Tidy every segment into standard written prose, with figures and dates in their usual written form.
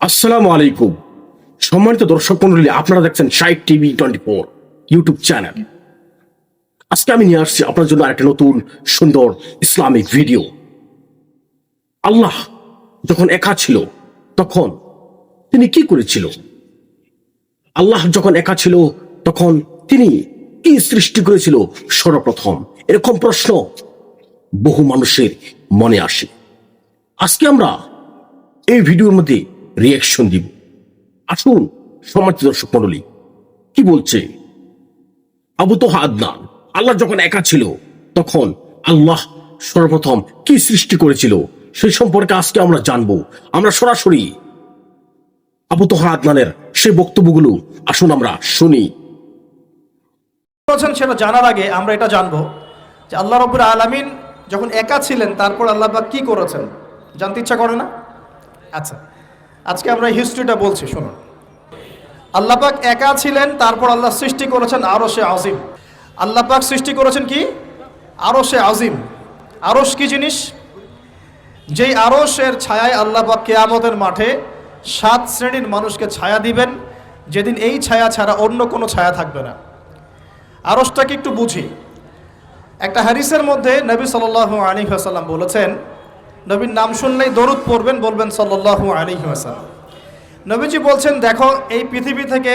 আসসালামু আলাইকুম। সম্মানিত দর্শক মন্ডলী, আপনারা দেখছেন শাইখ টিভি 24 ইউটিউব চ্যানেল। আজকে আমি নিয়ে আসছি আপনার জন্য একটা নতুন সুন্দর ইসলামিক ভিডিও। আল্লাহ যখন একা ছিল তখন তিনি কি করেছিল? আল্লাহ যখন একা ছিল তখন তিনি কি সৃষ্টি করেছিল সর্বপ্রথম? এরকম প্রশ্ন বহু মানুষের মনে আসে। আজকে আমরা এই ভিডিওর মধ্যে রিয়াকশন দিব। আসুন সম্মানিত দর্শক মন্ডলী, কি বলছে আবু তোহা আদনান। আল্লাহ যখন একা ছিল তখন আল্লাহ সর্বপ্রথম কি সৃষ্টি করেছিল সেই সম্পর্কে আজকে আমরা জানবো। আমরা সরাসরি আবু তোহা আদনানের সেই বক্তব্যগুলো আসুন আমরা শুনি। বলছেন সেটা জানার আগে আমরা এটা জানবো যে আল্লাহ রাব্বুল আলামিন যখন একা ছিলেন তারপর আল্লাহ পাক কি করেছেন, জানতে ইচ্ছা করে না? আচ্ছা, আজকে আমরা হিস্ট্রিটা বলছি, শুনুন। আল্লাহ পাক একা ছিলেন, তারপর আল্লাহ সৃষ্টি করেছেন আরশে আজিম। আল্লাহ পাক সৃষ্টি করেছেন কি? আরশে আজিম। আরশ কি জিনিস? যেই আরশের ছায়ায় আল্লাহ পাক কিয়ামতের মাঠে 7 শ্রেণীর মানুষকে ছায়া দিবেন, যেদিন এই ছায়া ছাড়া অন্য কোনো ছায়া থাকবে না। আরশটাকে একটু বুঝি। একটা হাদিসের মধ্যে নবী সাল্লাল্লাহু আলাইহি ওয়াসাল্লাম বলেছেন, নবীর নাম শুনলেই দরুদ পড়বেন, বলবেন সাল্লাল্লাহু আলাইহি ওয়াসাল্লাম। নবীজি বলছেন, দেখো এই পৃথিবী থেকে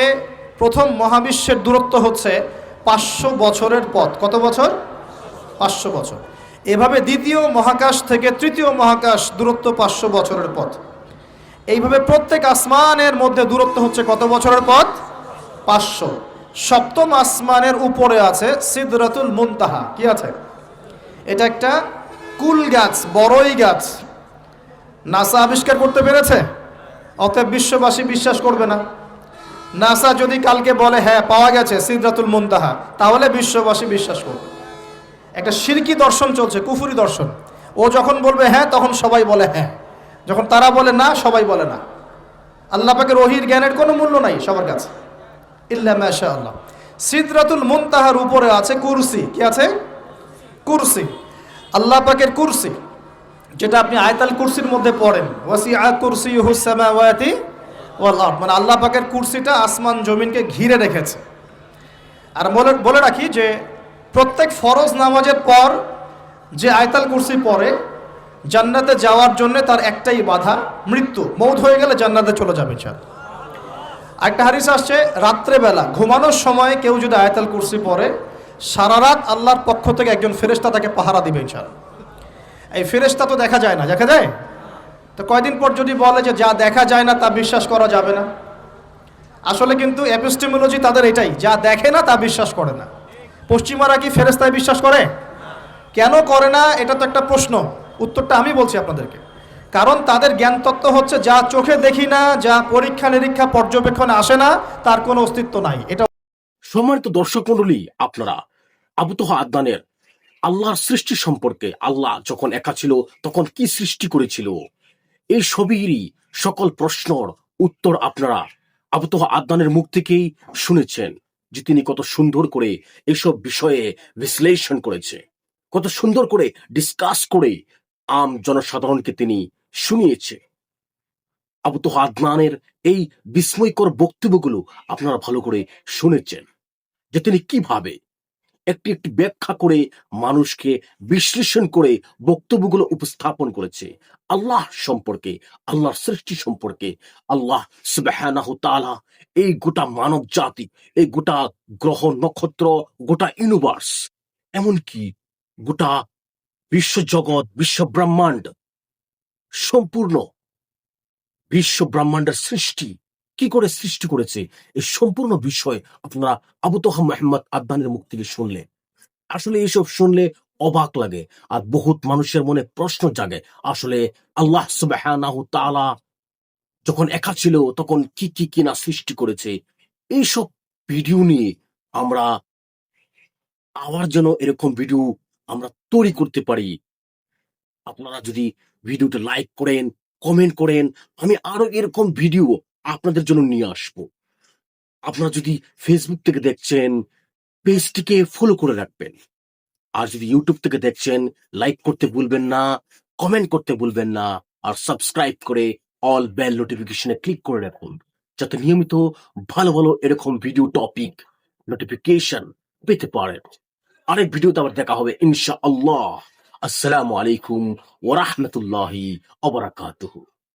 প্রথম মহাবিশ্বের দূরত্ব হচ্ছে 500 বছরের পথ। কত বছর? 500 বছর। এভাবে দ্বিতীয় মহাকাশ থেকে তৃতীয় মহাকাশ দূরত্ব 500 বছরের পথ। এইভাবে প্রত্যেক আসমানের মধ্যে দূরত্ব হচ্ছে কত বছরের পথ? 500। সপ্তম আসমানের উপরে আছে সিদরাতুল মুনতাহা। কি আছে? এটা একটা কুল গাছ, বড়ই গাছ। নাসা আবিষ্কার করতে পেরেছে, অতএব বিশ্ববাসী বিশ্বাস করবে না। নাসা যদি কালকে বলে হ্যাঁ পাওয়া গেছে সিদরাতুল মুনতাহা, তাহলে বিশ্ববাসী বিশ্বাস করবে। একটা শিরকি দর্শন চলছে, কুফরি দর্শন। ও যখন বলবে হ্যাঁ, তখন সবাই বলে হ্যাঁ, যখন তারা বলে না, সবাই বলে না। আল্লাহ পাকের ওহীর জ্ঞানের কোনো মূল্য নাই সবার কাছে, ইল্লা মাশাআল্লাহ। সিদরাতুল মুনতাহার উপরে আছে কুরসি। কি আছে? কুরসি। আল্লাহ পাকের কুরসি, যেটা আপনি আয়াতুল কুরসির মধ্যে পড়েন, ওয়াসিআ কুরসিয়ুহুস সামাওয়াতি ওয়াল আরদ, মানে আল্লাহ পাকের কুরসিটা আসমান জমিনকে ঘিরে রেখেছে। আর বলে রাখি যে প্রত্যেক ফরজ নামাজের পর যে আয়াতুল কুরসি পড়ে, জান্নাতে যাওয়ার জন্য তার একটাই বাধা, মৃত্যু। মৌত হয়ে গেলে জান্নাতে চলে যাবে ইনশাআল্লাহ। একটা হাদিস আসছে, রাত্রেবেলা ঘুমানোর সময় কেউ যদি আয়াতুল কুরসি পড়ে, সারা রাত আল্লাহর পক্ষ থেকে একজন ফেরেশতা তাকে পাহারা দিবে ইনশাআল্লাহ। এই ফেরেশতা তো দেখা যায় না, দেখা যায়? তো কয়দিন পর যদি বলে যে যা দেখা যায় না তা বিশ্বাস করা যাবে না, আসলে কিন্তু এপিস্টেমোলজি তাদের এটাই, যা দেখে না তা বিশ্বাস করে না। পশ্চিমারা কি ফেরেশতায় বিশ্বাস করে? কেন করে না? এটা তো একটা প্রশ্ন, উত্তরটা আমি বলছি আপনাদেরকে। কারণ তাদের জ্ঞান তত্ত্ব হচ্ছে যা চোখে দেখি না, যা পরীক্ষা নিরীক্ষা পর্যবেক্ষণে আসে না, তার কোনো অস্তিত্ব নাই। এটা সম্মানিত দর্শক মন্ডলী, আপনারা আবু তোহা আদনানের আল্লাহর সৃষ্টি সম্পর্কে, আল্লাহ যখন একা ছিল তখন কি সৃষ্টি করেছিল, এই সবেরই সকল প্রশ্নর উত্তর আপনারা আবু তোহা আদনানের মুখ থেকেই শুনেছেন, যে তিনি কত সুন্দর করে এসব বিষয়ে বিশ্লেষণ করেছে, কত সুন্দর করে ডিসকাস করে আম জনসাধারণকে তিনি শুনিয়েছে। আবু তোহা আদনানের এই বিস্ময়কর বক্তব্যগুলো আপনারা ভালো করে শুনেছেন, যে তিনি কিভাবে একটি একটি ব্যাখ্যা করে মানুষকে বিশ্লেষণ করে বক্তব্যগুলো উপস্থাপন করেছে আল্লাহ সম্পর্কে, আল্লাহর সৃষ্টি সম্পর্কে। আল্লাহ সুবহানাহু তাআলা এই গোটা মানব জাতি, এই গোটা গ্রহ নক্ষত্র, গোটা ইউনিভার্স, এমনকি গোটা বিশ্বজগৎ, বিশ্ব ব্রহ্মাণ্ড, সম্পূর্ণ বিশ্ব ব্রহ্মাণ্ডের সৃষ্টি কি করে সৃষ্টি করেছে, এই সম্পূর্ণ বিষয় আপনারা আবু তোহা মুহাম্মদ আদনানের মুখ থেকে শুনলেন। আসলে এইসব শুনলে অবাক লাগে, আর বহুত মানুষের মনে প্রশ্ন জাগে, আসলে আল্লাহ সুবহানাহু তাআলা যখন একা ছিল তখন কি কি কিনা সৃষ্টি করেছে। এইসব ভিডিও নিয়ে আমরা আবার যেন এরকম ভিডিও আমরা তৈরি করতে পারি। আপনারা যদি ভিডিওটা লাইক করেন, কমেন্ট করেন, আমি আরো এরকম ভিডিও আপনাদের জন্য নিয়ে আসবো। আপনারা যদি ফেসবুক থেকে দেখছেন, পেজটিকে ফলো করে রাখবেন। আর যদি ইউটিউব থেকে দেখছেন, লাইক করতে ভুলবেন না, কমেন্ট করতে ভুলবেন না, আর সাবস্ক্রাইব করে অল বেল নোটিফিকেশনে ক্লিক করে রাখুন, যাতে নিয়মিত ভালো ভালো এরকম ভিডিও টপিক নোটিফিকেশন পেতে পারেন। আরেক ভিডিওতে আবার দেখা হবে ইনশাআল্লাহ। আসসালামু আলাইকুম ওয়া রাহমাতুল্লাহি ওয়া বারাকাতুহু।